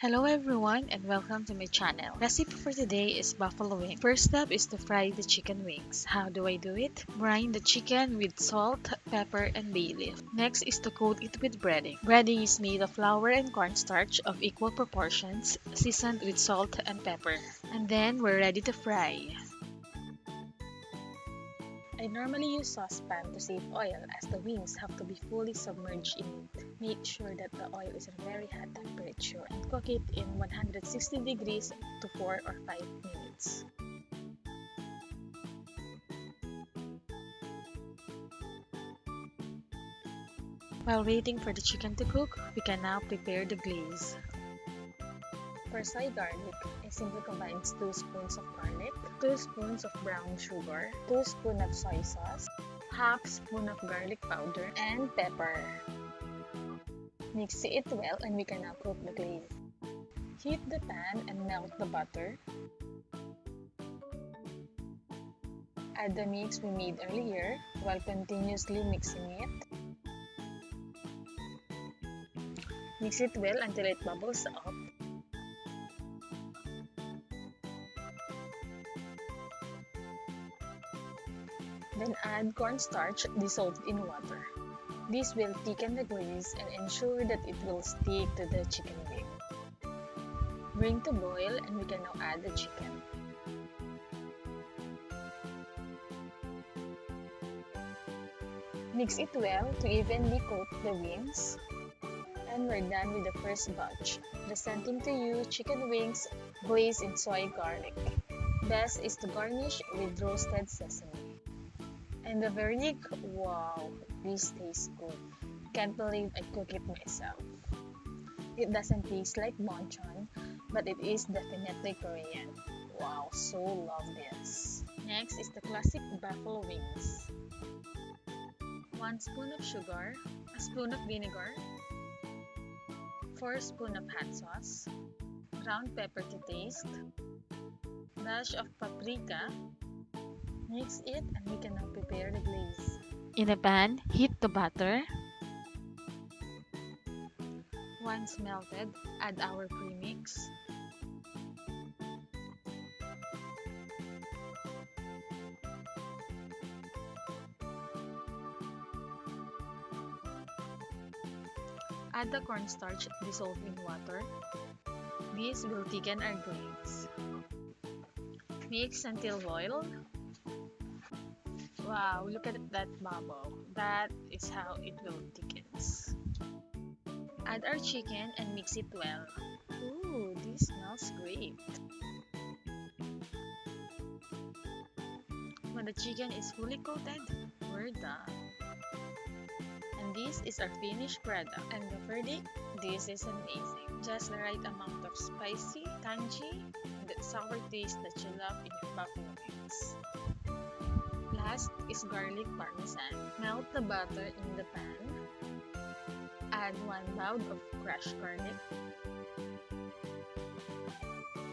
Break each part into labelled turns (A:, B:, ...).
A: Hello everyone and welcome to my channel. Recipe for today is buffalo wing. First step is to fry the chicken wings. How do I do it? Brine the chicken with salt, pepper, and bay leaf. Next is to coat it with breading. Breading is made of flour and cornstarch of equal proportions, seasoned with salt and pepper. And then we're ready to fry. I normally use saucepan to save oil as the wings have to be fully submerged in it. Make sure that the oil is at a very hot temperature and cook it in 160 degrees to 4 or 5 minutes. While waiting for the chicken to cook, we can now prepare the glaze. For soy garlic, I simply combine 2 spoons of garlic, 2 spoons of brown sugar, 2 spoons of soy sauce, half spoon of garlic powder, and pepper. Mix it well and we can now cook the glaze. Heat the pan and melt the butter. Add the mix we made earlier while continuously mixing it. Mix it well until it bubbles up. Then add cornstarch dissolved in water. This will thicken the glaze and ensure that it will stick to the chicken wing. Bring to boil and we can now add the chicken. Mix it well to evenly coat the wings. And we're done with the first batch. Presenting to you chicken wings glazed in soy garlic. Best is to garnish with roasted sesame. And the verdict, wow, this tastes good. Can't believe I cook it myself. It doesn't taste like bonchon, but it is definitely Korean. Wow, so love this. Next is the classic buffalo wings. 1 spoon of sugar, a spoon of vinegar, 4 spoons of hot sauce, ground pepper to taste, dash of paprika. Mix it and we can now prepare the glaze. In a pan, heat the butter. Once melted, add our premix. Add the cornstarch dissolved in water. This will thicken our glaze. Mix until boiled. Wow, look at that bubble. That is how it will thickens. Add our chicken and mix it well. Ooh, this smells great. When the chicken is fully coated, we're done. And this is our finished product. And the verdict, this is amazing. Just the right amount of spicy, tangy, and that sour taste that you love in your buffalo wings. Last is garlic parmesan. Melt the butter in the pan. Add 1 bowl of crushed garlic.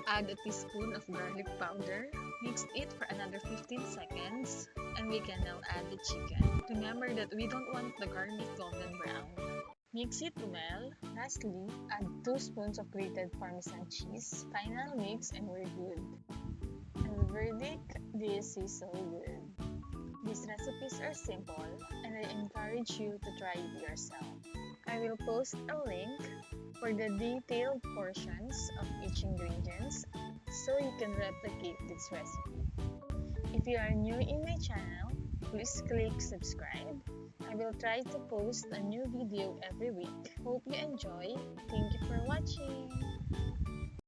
A: Add a teaspoon of garlic powder. Mix it for another 15 seconds. And we can now add the chicken. Remember that we don't want the garlic golden brown. Mix it well. Lastly, add 2 spoons of grated Parmesan cheese. Final mix and we're good. And the verdict, this is so good. These recipes are simple and I encourage you to try it yourself. I will post a link for the detailed portions of each ingredients so you can replicate this recipe. If you are new in my channel, please click subscribe. I will try to post a new video every week. Hope you enjoy. Thank you for watching.